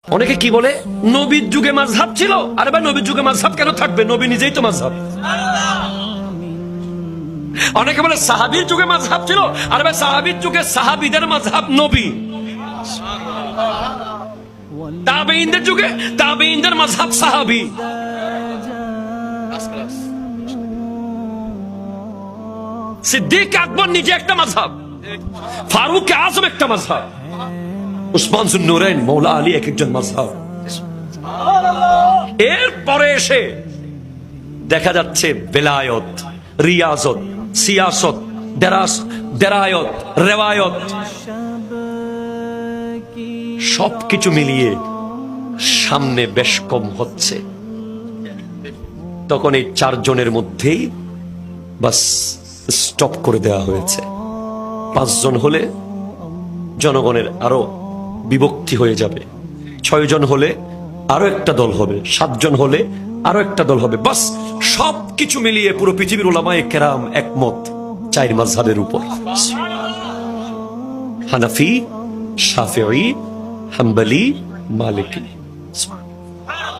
অনেকে কি বলে নবীর যুগে মাযহাব ছিল। আরে ভাই, নবীর যুগে মাযহাব কেন থাকবে? নবী নিজেই তো মাযহাব। অনেকে বলে সাহাবীর যুগে মাযহাব ছিল। আরে ভাই, সাহাবীর যুগে সাহাবীদের মাযহাব নবী। তাবেঈনদের যুগে তাবেঈনদের মাযহাব সাহাবী। সিদ্দিক আকবর নিজে একটা মাযহাব, ফারুক আযম একটা মাযহাব, উসমান যুন্নুরাইন, মৌলা আলী এক একজন মাযহাব। এরপরে এসে দেখা যাচ্ছে বেলায়ত, রিয়াজত, সিয়াসত, দেরায়ত, রেওয়ায়ত সবকিছু মিলিয়ে সামনে বেশ কম হচ্ছে। তখন এই চারজনের মধ্যেই বাস স্টপ করে দেওয়া হয়েছে। 5 জন হলে জনগণের আরো বিভক্তি হয়ে যাবে, 6 জন হলে আরো একটা দল হবে, 7 জন হলে আরো একটা দল হবে। বাস সবকিছু মিলিয়ে পুরো পৃথিবীর উলামায়ে কেরাম একমত 4 মাযহাবের উপর: হানাফি, শাফিঈ, হাম্বলি, মালিকি।